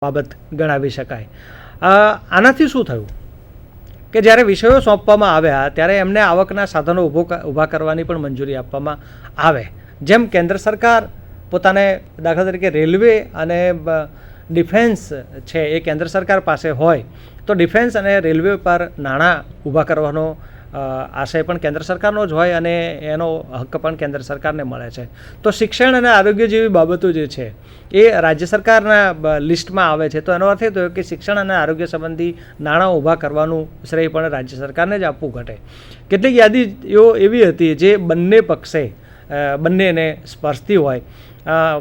બાબત ગણાવી શકાય. આનાથી શું થયું કે જ્યારે વિષયો સોંપવામાં આવ્યા ત્યારે એમને આવકના સાધનો ઊભા કરવાની પણ મંજૂરી આપવામાં આવે. જેમ કેન્દ્ર સરકાર પોતાને દાખલા તરીકે રેલવે અને ડિફેન્સ છે એ કેન્દ્ર સરકાર પાસે હોય તો ડિફેન્સ અને રેલવે પર નાણાં ઊભા કરવાનો આશય પણ કેન્દ્ર સરકારનો જ હોય અને એનો હક પણ કેન્દ્ર સરકારને મળે છે. તો શિક્ષણ અને આરોગ્ય જેવી બાબતો જે છે એ રાજ્ય સરકારના લિસ્ટમાં આવે છે. તો એનો અર્થ એ થયો કે શિક્ષણ અને આરોગ્ય સંબંધી નાણાં ઊભા કરવાનું શ્રેય પણ રાજ્ય સરકારને જ આપવું ઘટે. કેટલીક યાદીઓ એવી હતી જે બંનેને સ્પર્શતી હોય,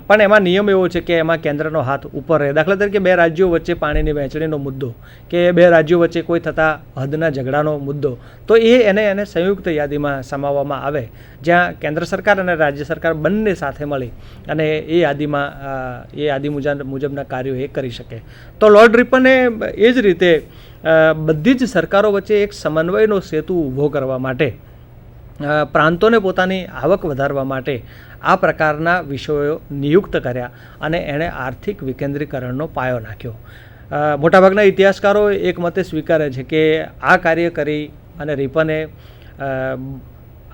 પણ એમાં નિયમ એવો છે કે એમાં કેન્દ્રનો હાથ ઉપર રહે. દાખલા તરીકે બે રાજ્યો વચ્ચે પાણીની વહેંચણીનો મુદ્દો કે બે રાજ્યો વચ્ચે કોઈ થતા હદના ઝઘડાનો મુદ્દો, તો એને સંયુક્ત યાદીમાં સમાવવામાં આવે, જ્યાં કેન્દ્ર સરકાર અને રાજ્ય સરકાર બંને સાથે મળી અને એ યાદી મુજબના કાર્યો એ કરી શકે. તો લોર્ડ રિપને એ જ રીતે બધી જ સરકારો વચ્ચે એક સમન્વયનો સેતુ ઊભો કરવા માટે, પ્રાંતોને પોતાની આવક વધારવા માટે આ પ્રકારના વિષયો નિયુક્ત કર્યા અને એણે આર્થિક વિકેન્દ્રીકરણનો પાયો નાખ્યો. મોટાભાગના ઇતિહાસકારો એક મતે સ્વીકારે છે કે આ કાર્ય કરી અને રિપને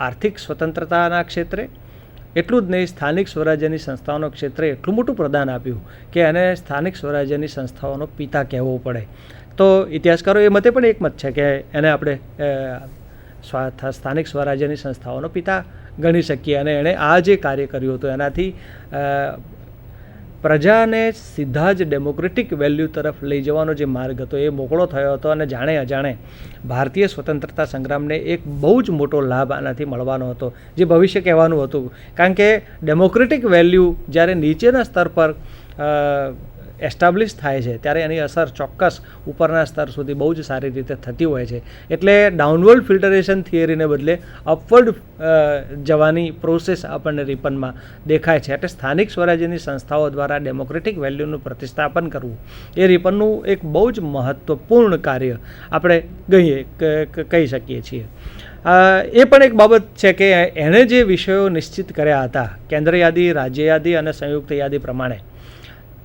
આર્થિક સ્વતંત્રતાના ક્ષેત્રે એટલું જ નહીં, સ્થાનિક સ્વરાજ્યની સંસ્થાઓના ક્ષેત્રે એટલું મોટું પ્રદાન આપ્યું કે એને સ્થાનિક સ્વરાજ્યની સંસ્થાઓનો પિતા કહેવો પડે. તો ઇતિહાસકારો એ મતે પણ એક મત છે કે એને આપણે સ્થાનિક સ્વરાજ્યની સંસ્થાઓનો પિતા ગણી શકીએ. અને એણે આ જે કાર્ય કર્યું હતું એનાથી પ્રજાને સીધા જ ડેમોક્રેટિક વેલ્યુ તરફ લઈ જવાનો જે માર્ગ હતો એ મોકળો થયો હતો અને જાણે અજાણે ભારતીય સ્વતંત્રતા સંગ્રામને એક બહુ જ મોટો લાભ આનાથી મળવાનો હતો, જે ભવિષ્ય કહેવાનું હતું. કારણ કે ડેમોક્રેટિક વેલ્યુ જ્યારે નીચેના સ્તર પર એસ્ટાબ્લિશ થાય છે ત્યારે એની અસર ચોક્કસ ઉપરના સ્તર સુધી બહુ જ સારી રીતે થતી હોય છે. એટલે ડાઉનવર્ડ ફિલ્ટરેશન થિયરીને બદલે અપવર્ડ જવાની પ્રોસેસ આપણને રિપનમાં દેખાય છે. એટલે સ્થાનિક સ્વરાજ્યની સંસ્થાઓ દ્વારા ડેમોક્રેટિક વેલ્યુનું પ્રતિસ્થાપન કરવું એ રિપનનું એક બહુ જ મહત્ત્વપૂર્ણ કાર્ય આપણે કહી શકીએ છીએ. એ પણ એક બાબત છે કે એણે જે વિષયો નિશ્ચિત કર્યા હતા કેન્દ્ર યાદી, રાજ્ય યાદી અને સંયુક્ત યાદી પ્રમાણે,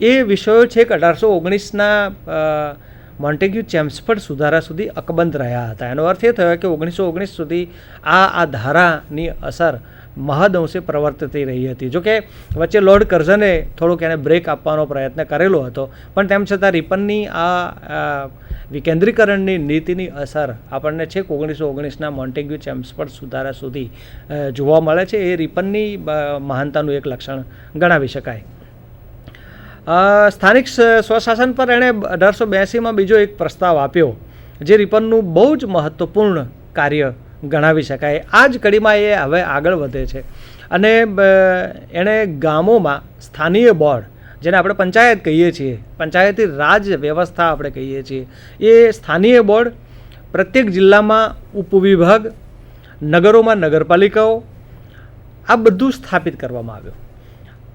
એ વિષયો છેક 1819ના મોન્ટેગ્યુ ચેમ્સફર્ડ સુધારા સુધી અકબંધ રહ્યા હતા. એનો અર્થ એ થયો કે 1919 સુધી આ ધારાની અસર મહદઅંશે પ્રવર્તતી રહી હતી. જોકે વચ્ચે લોર્ડ કર્ઝને થોડુંક એને બ્રેક આપવાનો પ્રયત્ન કરેલો હતો, પણ તેમ છતાં રિપનની આ વિકેન્દ્રીકરણની નીતિની અસર આપણને છેક 1919ના મોન્ટેગ્યુ ચેમ્સફર્ડ સુધારા સુધી જોવા મળે છે. એ રિપનની મહાનતાનું એક લક્ષણ ગણાવી શકાય. સ્થાનિક સ્વશાસન પર એણે 1882માં બીજો એક પ્રસ્તાવ આપ્યો જે રિપનનું બહુ જ મહત્ત્વપૂર્ણ કાર્ય ગણાવી શકાય. આ જ કડીમાં એ હવે આગળ વધે છે અને એણે ગામોમાં સ્થાનીય બોર્ડ, જેને આપણે પંચાયત કહીએ છીએ, પંચાયતી રાજ વ્યવસ્થા આપણે કહીએ છીએ, એ સ્થાનીય બોર્ડ, પ્રત્યેક જિલ્લામાં ઉપવિભાગ, નગરોમાં નગરપાલિકાઓ, આ બધું સ્થાપિત કરવામાં આવ્યું.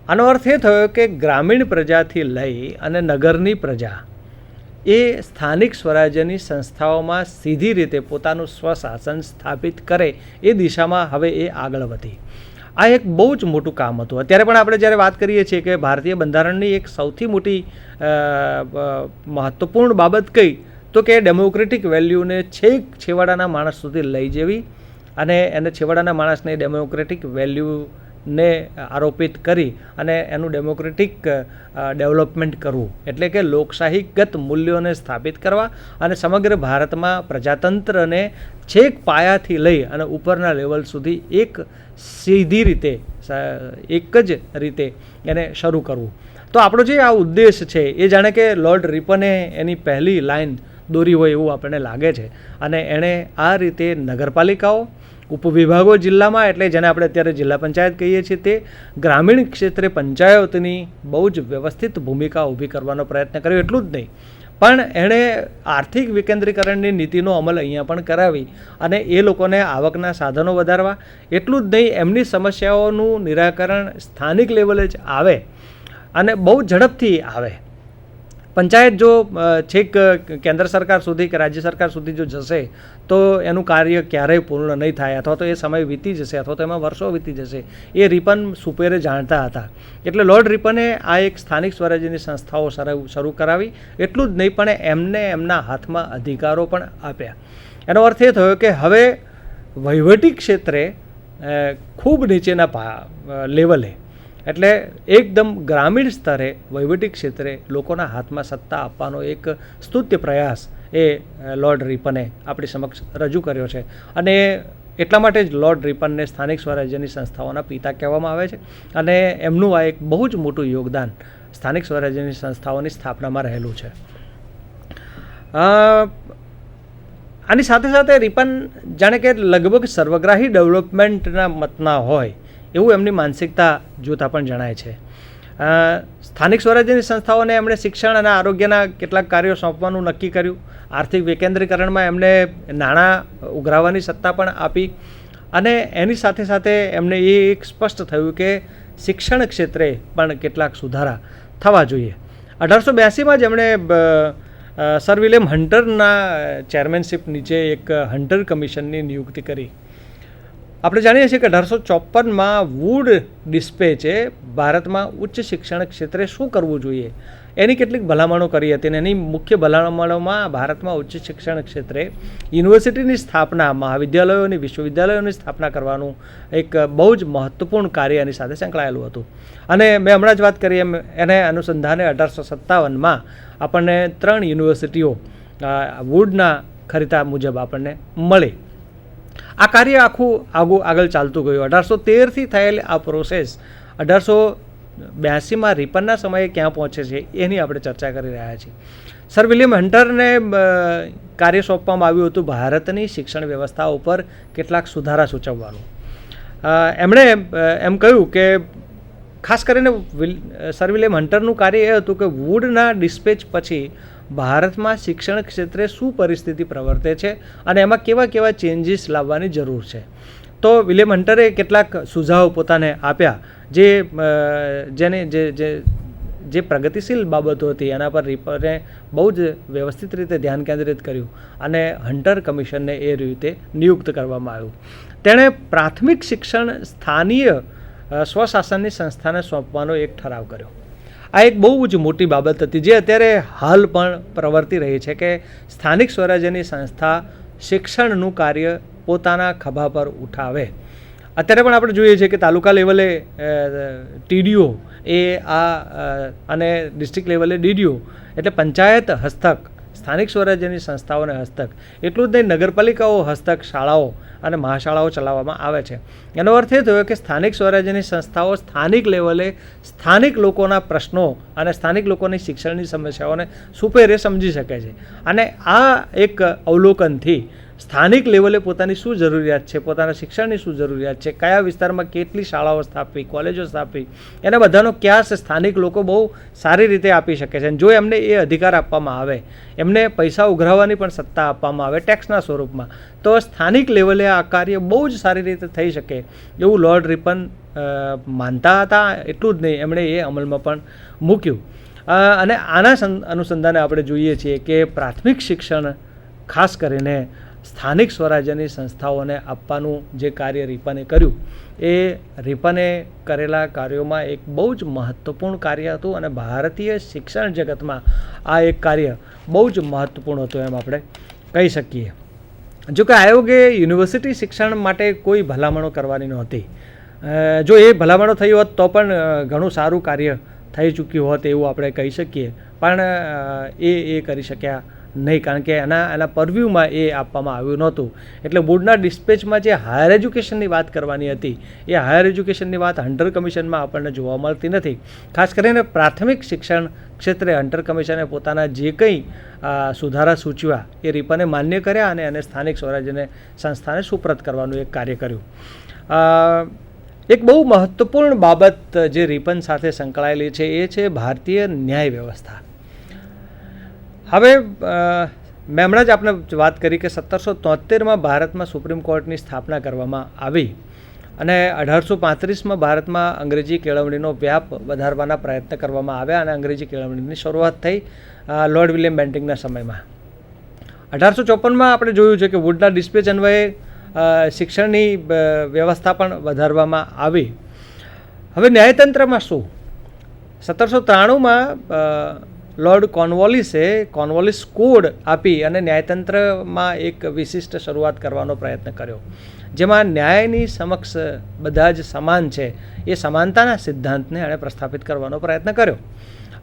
આનો અર્થ એ થયો કે ગ્રામીણ પ્રજાથી લઈ અને નગરની પ્રજા એ સ્થાનિક સ્વરાજ્યની સંસ્થાઓમાં સીધી રીતે પોતાનું સ્વશાસન સ્થાપિત કરે એ દિશામાં હવે એ આગળ વધી. આ એક બહુ જ મોટું કામ હતું. અત્યારે પણ આપણે જ્યારે વાત કરીએ છીએ કે ભારતીય બંધારણની એક સૌથી મોટી મહત્ત્વપૂર્ણ બાબત કઈ, તો કે ડેમોક્રેટિક વેલ્યુને છેક છેવાડાના માણસ સુધી લઈ જવી અને એને છેવાડાના માણસને ડેમોક્રેટિક વેલ્યુને આરોપિત કરી અને એનું ડેમોક્રેટિક ડેવલપમેન્ટ કરવું, એટલે કે લોકશાહીગત મૂલ્યોને સ્થાપિત કરવા અને સમગ્ર ભારતમાં પ્રજાતંત્રને છેક પાયાથી લઈ અને ઉપરના લેવલ સુધી એક સીધી રીતે, એક જ રીતે એને શરૂ કરવું. તો આપણો જે આ ઉદ્દેશ છે એ જાણે કે લોર્ડ રિપને એની પહેલી લાઈન દોરી હોય એવું આપણને લાગે છે. અને એણે આ રીતે નગરપાલિકાઓ, ઉપવિભાગો જિલ્લામાં, એટલે જેને આપણે અત્યારે જિલ્લા પંચાયત કહીએ છીએ, તે ગ્રામીણ ક્ષેત્રે પંચાયતની બહુ જ વ્યવસ્થિત ભૂમિકા ઊભી કરવાનો પ્રયત્ન કર્યો. એટલું જ નહીં, પણ એણે આર્થિક વિકેન્દ્રીકરણની નીતિનો અમલ અહીંયા પણ કરાવી અને એ લોકોને આવકના સાધનો વધારવા, એટલું જ નહીં, એમની સમસ્યાઓનું નિરાકરણ સ્થાનિક લેવલે જ આવે અને બહુ ઝડપથી આવે પંચાયત જો છેક કેન્દ્ર સરકાર સુધી કે રાજ્ય સરકાર સુધી જો જશે તો એનું કાર્ય ક્યારેય પૂર્ણ નહીં થાય, અથવા તો એ સમય વીતી જશે, અથવા તો એમાં વર્ષો વીતી જશે. એ રિપન સુપેરે જાણતા હતા. એટલે લોર્ડ રિપને આ એક સ્થાનિક સ્વરાજ્યની સંસ્થાઓ શરૂ કરાવી. એટલું જ નહીં પણ એમને એમના હાથમાં અધિકારો પણ આપ્યા. એનો અર્થ એ થયો કે હવે વહીવટી ક્ષેત્રે ખૂબ નીચેના લેવલે, એટલે એકદમ ગ્રામીણ સ્તરે વહીવટી ક્ષેત્રે લોકોના હાથમાં સત્તા આપવાનો એક સ્તુત્ય પ્રયાસ એ લોર્ડ રિપને આપણી સમક્ષ રજૂ કર્યો છે. અને એટલા માટે જ લોર્ડ રિપનને સ્થાનિક સ્વરાજ્યની સંસ્થાઓના પિતા કહેવામાં આવે છે. અને એમનું આ એક બહુ જ મોટું યોગદાન સ્થાનિક સ્વરાજ્યની સંસ્થાઓની સ્થાપનામાં રહેલું છે. આની સાથે સાથે રિપન જાણે કે લગભગ સર્વગ્રાહી ડેવલપમેન્ટના મતના હોય એવું એમની માનસિકતા જોતાં પણ જણાય છે. સ્થાનિક સ્વરાજ્યની સંસ્થાઓને એમણે શિક્ષણ અને આરોગ્યના કેટલાક કાર્યો સોંપવાનું નક્કી કર્યું. આર્થિક વિકેન્દ્રીકરણમાં એમણે નાણાં ઉઘરાવવાની સત્તા પણ આપી. અને એની સાથે સાથે એમને એ એક સ્પષ્ટ થયું કે શિક્ષણ ક્ષેત્રે પણ કેટલાક સુધારા થવા જોઈએ. 1882માં જ એમણે સર વિલિયમ હન્ટરના ચેરમેનશીપ નીચે એક હન્ટર કમિશનની નિયુક્તિ કરી. આપણે જાણીએ છીએ કે 1854માં વુડ ડિસ્પેચે ભારતમાં ઉચ્ચ શિક્ષણ ક્ષેત્રે શું કરવું જોઈએ એની કેટલીક ભલામણો કરી હતી. અને એની મુખ્ય ભલામણોમાં ભારતમાં ઉચ્ચ શિક્ષણ ક્ષેત્રે યુનિવર્સિટીની સ્થાપના, મહાવિદ્યાલયોની, વિશ્વવિદ્યાલયોની સ્થાપના કરવાનું એક બહુ જ મહત્ત્વપૂર્ણ કાર્ય એની સાથે સંકળાયેલું હતું. અને મેં હમણાં જ વાત કરી એમ એને અનુસંધાને 1857માં આપણને 3 યુનિવર્સિટીઓ વુડના ખરીદા મુજબ આપણને મળી. આ કાર્ય આખું આગળ ચાલતું ગયું. 1813થી થયેલી આ પ્રોસેસ 1882માં રિપનના સમયે ક્યાં પહોંચે છે એની આપણે ચર્ચા કરી રહ્યા છીએ. સર વિલિયમ હન્ટરને કાર્ય સોંપવામાં આવ્યું હતું ભારતની શિક્ષણ વ્યવસ્થા ઉપર કેટલાક સુધારા સૂચવવાનું. એમણે એમ કહ્યું કે ખાસ કરીને સર વિલિયમ હન્ટરનું કાર્ય એ હતું કે વુડના ડિસ્પેચ પછી ભારતમાં શિક્ષણ ક્ષેત્રે શું પરિસ્થિતિ પ્રવર્તે છે અને એમાં કેવા કેવા ચેન્જીસ લાવવાની જરૂર છે. તો વિલિયમ હન્ટરે કેટલાક સુઝાવ પોતાને આપ્યા જે પ્રગતિશીલ બાબતો હતી એના પર રિપને બહુ જ વ્યવસ્થિત રીતે ધ્યાન કેન્દ્રિત કર્યું અને હન્ટર કમિશનને એ રીતે નિયુક્ત કરવામાં આવ્યું. તેણે પ્રાથમિક શિક્ષણ સ્થાનીય સ્વશાસનની સંસ્થાને સોંપવાનો એક ઠરાવ કર્યો. આ એક બહુ જ મોટી બાબત હતી જે અત્યારે હાલ પણ પ્રવર્તી રહી છે કે સ્થાનિક સ્વરાજ્યની સંસ્થા શિક્ષણનું કાર્ય પોતાના ખભા પર ઉઠાવે. અત્યારે પણ આપણે જોઈએ છીએ કે તાલુકા લેવલે ટીડીઓ અને ડિસ્ટ્રિક્ટ લેવલે ડીડીઓ એટલે પંચાયત હસ્તક સ્થાનિક સ્વરાજ્યની સંસ્થાઓને હસ્તક, એટલું જ નહીં નગરપાલિકાઓ હસ્તક શાળાઓ અને મહાશાળાઓ ચલાવવામાં આવે છે. એનો અર્થ એ થયો કે સ્થાનિક સ્વરાજ્યની સંસ્થાઓ સ્થાનિક લેવલે સ્થાનિક લોકોના પ્રશ્નો અને સ્થાનિક લોકોની શિક્ષણની સમસ્યાઓને સુપેરે સમજી શકે છે. અને આ એક અવલોકનથી સ્થાનિક લેવલે પોતાની શું જરૂરિયાત છે, પોતાના શિક્ષણની શું જરૂરિયાત છે, કયા વિસ્તારમાં કેટલી શાળાઓ સ્થાપવી, કોલેજો સ્થાપવી, એના બધાનો ક્યાસ સ્થાનિક લોકો બહુ સારી રીતે આપી શકે છે. અને જો એમને એ અધિકાર આપવામાં આવે, એમને પૈસા ઉઘરાવવાની પણ સત્તા આપવામાં આવે ટેક્સના સ્વરૂપમાં, તો સ્થાનિક લેવલે આ કાર્ય બહુ જ સારી રીતે થઈ શકે એવું લોર્ડ રિપન માનતા હતા. એટલું જ નહીં, એમણે એ અમલમાં પણ મૂક્યું. અને આના અનુસંધાને આપણે જોઈએ છીએ કે પ્રાથમિક શિક્ષણ ખાસ કરીને સ્થાનિક સ્વરાજ્યની સંસ્થાઓને આપવાનું જે કાર્ય રિપને કર્યું એ રિપને કરેલા કાર્યોમાં એક બહુ જ મહત્ત્વપૂર્ણ કાર્ય હતું. અને ભારતીય શિક્ષણ જગતમાં આ એક કાર્ય બહુ જ મહત્ત્વપૂર્ણ હતું એમ આપણે કહી શકીએ. જોકે આયોગે યુનિવર્સિટી શિક્ષણ માટે કોઈ ભલામણો કરવાની નહોતી. જો એ ભલામણો થઈ હોત તો પણ ઘણું સારું કાર્ય થઈ ચૂક્યું હોત એવું આપણે કહી શકીએ. પણ એ કરી શક્યા નહીં, કારણ કે એના પરવ્યુમાં એ આપવામાં આવ્યું નહોતું. એટલે બોર્ડના ડિસ્પેચમાં જે હાયર એજ્યુકેશનની વાત કરવાની હતી એ હાયર એજ્યુકેશનની વાત હન્ટર કમિશનમાં આપણને જોવા મળતી નથી. ખાસ કરીને પ્રાથમિક શિક્ષણ ક્ષેત્રે હન્ટર કમિશને પોતાના જે કંઈ સુધારા સૂચવ્યા એ રિપને માન્ય કર્યા અને એને સ્થાનિક સ્વરાજ્યને સંસ્થાને સુપ્રત કરવાનું એક કાર્ય કર્યું. એક બહુ મહત્ત્વપૂર્ણ બાબત જે રિપન સાથે સંકળાયેલી છે એ છે ભારતીય ન્યાય વ્યવસ્થા. હવે મેં હમણાં જ આપણે વાત કરી કે 1773માં ભારતમાં સુપ્રીમ કોર્ટની સ્થાપના કરવામાં આવી અને 1835માં ભારતમાં અંગ્રેજી કેળવણીનો વ્યાપ વધારવાના પ્રયત્ન કરવામાં આવ્યા અને અંગ્રેજી કેળવણીની શરૂઆત થઈ લોર્ડ વિલિયમ બેન્ટિંગના સમયમાં. 1854માં આપણે જોયું છે કે વુડના ડિસ્પેચ અન્વયે શિક્ષણની વ્યવસ્થા પણ વધારવામાં આવી. હવે ન્યાયતંત્રમાં શું? 1793માં લોર્ડ કોર્નવોલિસ કોડ આપી અને ન્યાયતંત્રમાં એક વિશિષ્ટ શરૂઆત કરવાનો પ્રયત્ન કર્યો, જેમાં ન્યાયની સમક્ષ બધા જ સમાન છે એ સમાનતાના સિદ્ધાંતને એણે પ્રસ્થાપિત કરવાનો પ્રયત્ન કર્યો.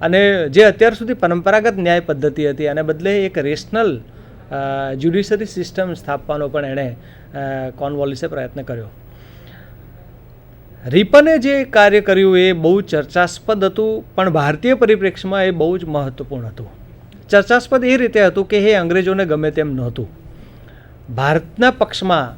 અને જે અત્યાર સુધી પરંપરાગત ન્યાય પદ્ધતિ હતી અને બદલે એક રેશનલ જ્યુડિશરી સિસ્ટમ સ્થાપવાનો પણ એણે કોર્નવોલિસે પ્રયત્ન કર્યો. રિપને જે કાર્ય કર્યું એ બહુ ચર્ચાસ્પદ હતું, પણ ભારતીય પરિપ્રેક્ષ્યમાં એ બહુ જ મહત્ત્વપૂર્ણ હતું. ચર્ચાસ્પદ એ રીતે હતું કે એ અંગ્રેજોને ગમે તેમ નહોતું. ભારતના પક્ષમાં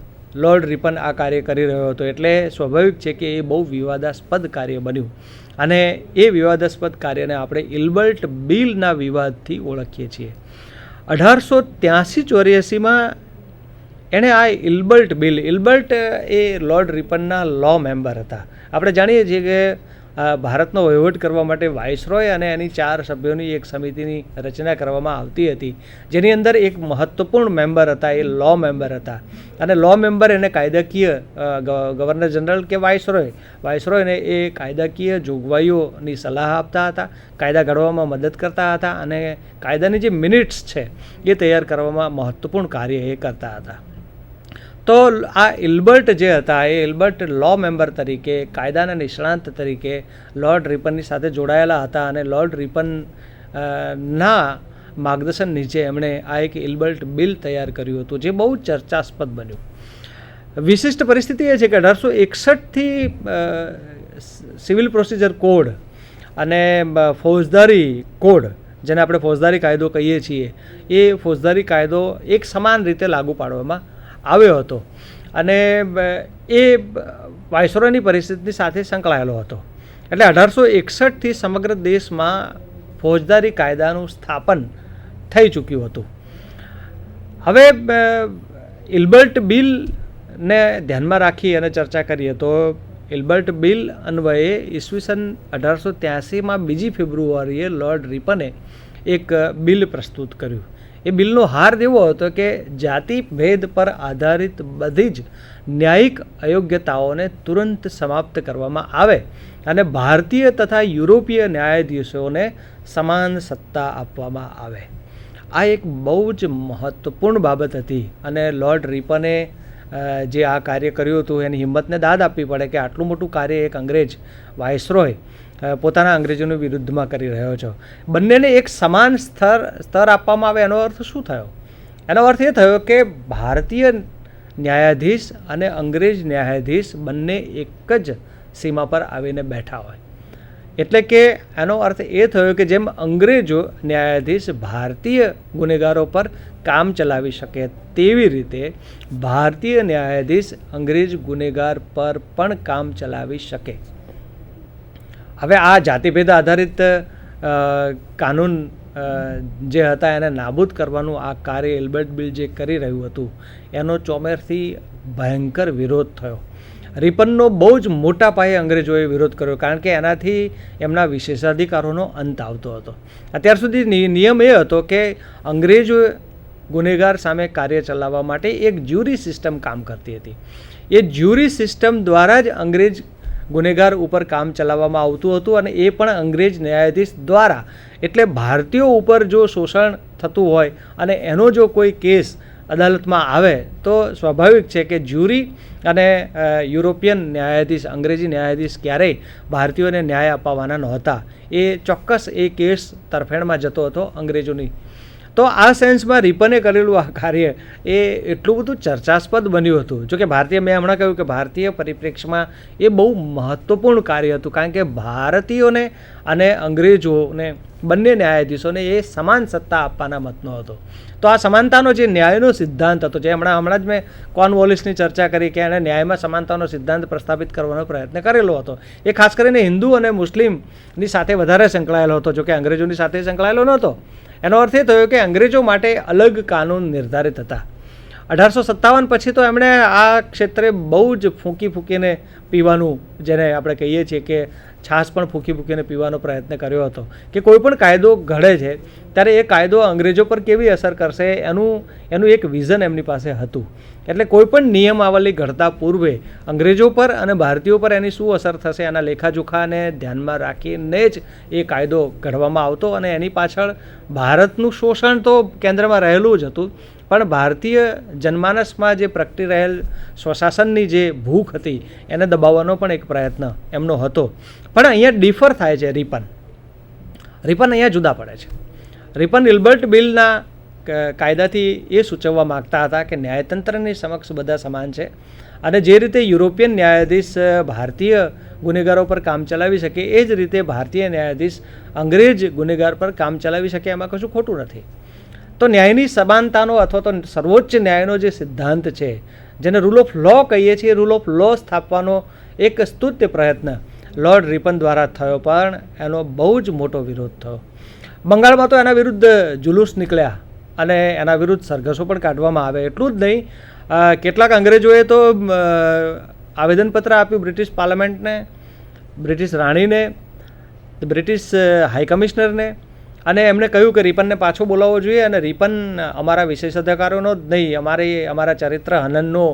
લોર્ડ રિપન આ કાર્ય કરી રહ્યો હતો, એટલે સ્વાભાવિક છે કે એ બહુ વિવાદાસ્પદ કાર્ય બન્યું. અને એ વિવાદાસ્પદ કાર્યને આપણે ઇલ્બર્ટ બિલના વિવાદથી ઓળખીએ છીએ. 1883-84માં એણે આ ઇલ્બર્ટ એ લોર્ડ રિપનના લો મેમ્બર હતા. આપણે જાણીએ છીએ કે ભારતનો વહીવટ કરવા માટે વાઇસરોય અને એની 4 સભ્યોની એક સમિતિની રચના કરવામાં આવતી હતી, જેની અંદર એક મહત્ત્વપૂર્ણ મેમ્બર હતા, એ લો મેમ્બર હતા. અને લો મેમ્બર એને કાયદાકીય ગવર્નર જનરલ કે વાઇસરોયને એ કાયદાકીય જોગવાઈઓની સલાહ આપતા હતા, કાયદા ઘડવામાં મદદ કરતા હતા અને કાયદાની જે મિનિટ્સ છે એ તૈયાર કરવામાં મહત્ત્વપૂર્ણ કાર્ય એ કરતા હતા. તો આ ઇલ્બર્ટ જે હતા એ ઇલ્બર્ટ લો મેમ્બર તરીકે, કાયદાના નિષ્ણાંત તરીકે લોર્ડ રિપનની સાથે જોડાયેલા હતા અને લોર્ડ રિપન ના માર્ગદર્શન નીચે એમણે આ એક ઇલ્બર્ટ બિલ તૈયાર કર્યું હતું, જે બહુ ચર્ચાસ્પદ બન્યું. વિશિષ્ટ પરિસ્થિતિ એ છે કે 1861થી સિવિલ પ્રોસિજર કોડ અને ફોજદારી કોડ, જેને આપણે ફોજદારી કાયદો કહીએ છીએ, એ ફોજદારી કાયદો એક સમાન રીતે લાગુ પાડવામાં આવ્યો હતો અને એ વાઇસરોયની પરિસ્થિતિની સાથે સંકળાયેલો હતો. એટલે 1861થી સમગ્ર દેશમાં ફોજદારી કાયદાનું સ્થાપન થઈ ચૂક્યું હતું. હવે ઇલ્બર્ટ બિલને ધ્યાનમાં રાખી અને ચર્ચા કરીએ તો ઇલ્બર્ટ બિલ અન્વયે ઈસવીસન 1883માં 2 ફેબ્રુઆરીએ લોર્ડ રિપને એક બિલ પ્રસ્તુત કર્યું. એ બિલનો હાર એવો હતો કે જાતિ ભેદ પર આધારિત બધી જ ન્યાયિક અયોગ્યતાઓને તુરંત સમાપ્ત કરવામાં આવે અને ભારતીય તથા યુરોપીય ન્યાયાધીશોને સમાન સત્તા આપવામાં આવે. આ એક બહુ જ મહત્ત્વપૂર્ણ બાબત હતી અને લોર્ડ રિપને જે આ કાર્ય કર્યું હતું એની હિંમતને દાદ આપવી પડે કે આટલું મોટું કાર્ય એક અંગ્રેજ વાઇસરોય પોતાના અંગ્રેજોની વિરુદ્ધમાં કરી રહ્યો છે. બંનેને એક સમાન સ્તર આપવામાં આવે એનો અર્થ શું થયો? એનો અર્થ એ થયો કે ભારતીય ન્યાયાધીશ અને અંગ્રેજ ન્યાયાધીશ બંને એક જ સીમા પર આવીને બેઠા હોય. એટલે કે એનો અર્થ એ થયો કે જેમ અંગ્રેજો ન્યાયાધીશ ભારતીય ગુનેગારો પર કામ ચલાવી શકે, તેવી રીતે ભારતીય ન્યાયાધીશ અંગ્રેજ ગુનેગાર પર પણ કામ ચલાવી શકે. હવે આ જાતિભેદ આધારિત કાનૂન જે હતા એને નાબૂદ કરવાનું આ કાર્ય ઇલ્બર્ટ બિલ જે કરી રહ્યું હતું એનો ચોમેરથી ભયંકર વિરોધ થયો. રિપનનો બહુ જ મોટા પાયે અંગ્રેજોએ વિરોધ કર્યો, કારણ કે એનાથી એમના વિશેષાધિકારોનો અંત આવતો હતો. અત્યાર સુધી નિયમ એ હતો કે અંગ્રેજો ગુનેગાર સામે કાર્ય ચલાવવા માટે એક જ્યુરી સિસ્ટમ કામ કરતી હતી. એ જ્યુરી સિસ્ટમ દ્વારા જ અંગ્રેજ ગુનેગાર ઉપર કામ ચલાવવામાં આવતું હતું અને એ પણ અંગ્રેજ ન્યાયાધીશ દ્વારા. એટલે ભારતીયો ઉપર જો શોષણ થતું હોય અને એનો જો કોઈ કેસ અદાલતમાં આવે તો સ્વાભાવિક છે કે જ્યુરી અને યુરોપિયન ન્યાયાધીશ, અંગ્રેજી ન્યાયાધીશ ક્યારેય ભારતીયોને ન્યાય અપાવવાના નહોતા. એ ચોક્કસ એ કેસ તરફેણમાં જતો હતો અંગ્રેજોની. તો આ સેન્સમાં રિપને કરેલું આ કાર્ય એ એટલું બધું ચર્ચાસ્પદ બન્યું હતું. જોકે મેં હમણાં કહ્યું કે ભારતીય પરિપ્રેક્ષ્યમાં એ બહુ મહત્ત્વપૂર્ણ કાર્ય હતું, કારણ કે ભારતીયોને અને અંગ્રેજોને બંને ન્યાયાધીશોને એ સમાન સત્તા આપવાના મતનો હતો. તો આ સમાનતાનો જે ન્યાયનો સિદ્ધાંત હતો, જે હમણાં જ મેં કોર્નવોલિસની ચર્ચા કરી કે એણે ન્યાયમાં સમાનતાનો સિદ્ધાંત પ્રસ્થાપિત કરવાનો પ્રયત્ન કરેલો હતો, એ ખાસ કરીને હિન્દુ અને મુસ્લિમની સાથે વધારે સંકળાયેલો હતો, જોકે અંગ્રેજોની સાથે સંકળાયેલો નહોતો. એનો અર્થ એ થયો કે અંગ્રેજો માટે અલગ કાનૂન નિર્ધારિત હતા 1857 પછી તો એમણે આ ક્ષેત્રે બહુ જ ફૂંકીને પીવાનું, જેને આપણે કહીએ છીએ કે છાશ પણ ફૂંકીને પીવાનો પ્રયત્ન કર્યો હતો કે કોઈ પણ કાયદો ઘડે છે ત્યારે એ કાયદો અંગ્રેજો પર કેવી અસર કરશે એનું એક વિઝન એમની પાસે હતું. એટલે કોઈ પણ નિયમાવલી ઘડતા પૂર્વે અંગ્રેજો પર અને ભારતીયો પર એની શું અસર થશે એના લેખાજોખાને ધ્યાનમાં રાખીને જ એ કાયદો ઘડવામાં આવતો અને એની પાછળ ભારતનું શોષણ તો કેન્દ્રમાં રહેલું જ હતું, પણ ભારતીય જનમાનસમાં જે પ્રગટી રહેલ સ્વશાસનની જે ભૂખ હતી એને દબાવવાનો પણ એક પ્રયત્ન એમનો હતો. પણ અહીંયા ડિફર થાય છે. રિપન અહીંયા જુદા પડે છે. રિપન ઇલ્બર્ટ બિલના કાયદાથી એ સૂચવવા માગતા હતા કે ન્યાયતંત્રની સમક્ષ બધા સમાન છે અને જે રીતે યુરોપિયન ન્યાયાધીશ ભારતીય ગુનેગારો પર કામ ચલાવી શકે એ જ રીતે ભારતીય ન્યાયાધીશ અંગ્રેજ ગુનેગાર પર કામ ચલાવી શકે, એમાં કશું ખોટું નથી. તો ન્યાયની સમાનતાનો અથવા તો સર્વોચ્ચ ન્યાયનો જે સિદ્ધાંત છે, જેને રૂલ ઓફ લો કહીએ છીએ, રૂલ ઓફ લો સ્થાપવાનો એક સ્તુત્ય પ્રયત્ન લોર્ડ રિપન દ્વારા થયો, પણ એનો બહુ જ મોટો વિરોધ થયો. બંગાળમાં તો એના વિરુદ્ધ જુલુસ નીકળ્યા અને એના વિરુદ્ધ સરઘસો પણ કાઢવામાં આવે. એટલું જ નહીં, કેટલાક અંગ્રેજોએ તો આવેદનપત્ર આપ્યું બ્રિટિશ પાર્લામેન્ટને, બ્રિટિશ રાણીને, બ્રિટિશ હાઈ કમિશનરને, અને એમણે કહ્યું કે રિપનને પાછો બોલાવવો જોઈએ અને રિપન અમારા વિશેષાધિકારોનો જ નહીં, અમારા ચરિત્ર હનનનો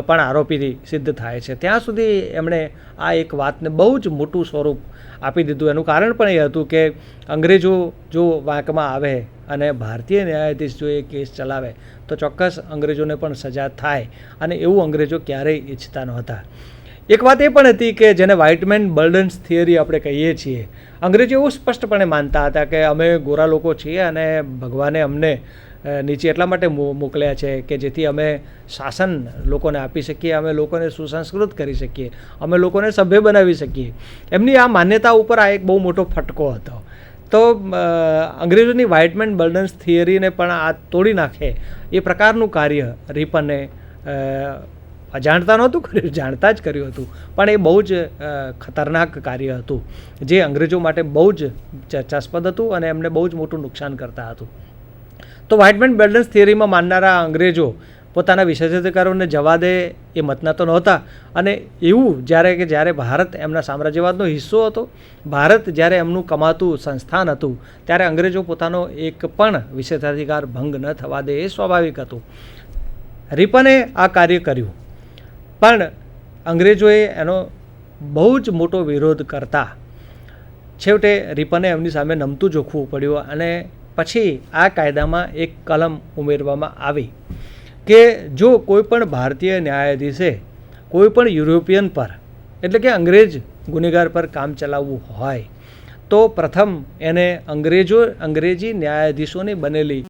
પણ આરોપી સિદ્ધ થાય છે. ત્યાં સુધી એમણે આ એક વાતને બહુ જ મોટું સ્વરૂપ આપી દીધું. એનું કારણ પણ એ હતું કે અંગ્રેજો જો વાંકમાં આવે અને ભારતીય ન્યાયાધીશ જો એ કેસ ચલાવે તો ચોક્કસ અંગ્રેજોને પણ સજા થાય, અને એવું અંગ્રેજો ક્યારેય ઈચ્છતા નહોતા. એક વાત એ પણ હતી કે જેને વ્હાઇટમેન બર્ડન્સ થિયરી આપણે કહીએ છીએ, અંગ્રેજો એવું સ્પષ્ટપણે માનતા હતા કે અમે ગોરા લોકો છીએ અને ભગવાને અમને નીચે એટલા માટે મોકલ્યા છે કે જેથી અમે શાસન લોકોને આપી શકીએ, અમે લોકોને સુસંસ્કૃત કરી શકીએ, અમે લોકોને સભ્ય બનાવી શકીએ. એમની આ માન્યતા ઉપર આ એક બહુ મોટો ફટકો હતો. તો અંગ્રેજોની વ્હાઇટમેન બર્ડન્સ થિયરીને પણ આ તોડી નાખે એ પ્રકારનું કાર્ય રિપને અજાણતા નહોતું કર્યું, જાણતા જ કર્યું હતું, પણ એ બહુ જ ખતરનાક કાર્ય હતું જે અંગ્રેજો માટે બહુ જ ચર્ચાસ્પદ હતું અને એમને બહુ જ મોટું નુકસાન કરતા હતું. તો વ્હાઇટમેન બર્ડન્સ થિયરીમાં માનનારા અંગ્રેજો પોતાના વિશેષાધિકારોને જવા દે એ મતના તો નહોતા, અને એવું જ્યારે ભારત એમના સામ્રાજ્યવાદનો હિસ્સો હતો, ભારત જ્યારે એમનું કમાતું સંસ્થાન હતું, ત્યારે અંગ્રેજો પોતાનો એક પણ વિશેષાધિકાર ભંગ ન થવા દે એ સ્વાભાવિક હતું. રિપને આ કાર્ય કર્યું, પણ અંગ્રેજોએ એનો બહુ જ મોટો વિરોધ કરતા છેવટે રિપને એમની સામે નમતું જોખવું પડ્યું અને પછી આ કાયદામાં એક કલમ ઉમેરવામાં આવી કે જો કોઈ પણ ભારતીય ન્યાયાધીશે કોઈ પણ યુરોપિયન પર એટલે કે અંગ્રેજ ગુનેગાર પર કામ ચલાવવું હોય તો પ્રથમ એને અંગ્રેજી ન્યાયાધીશોની બનેલી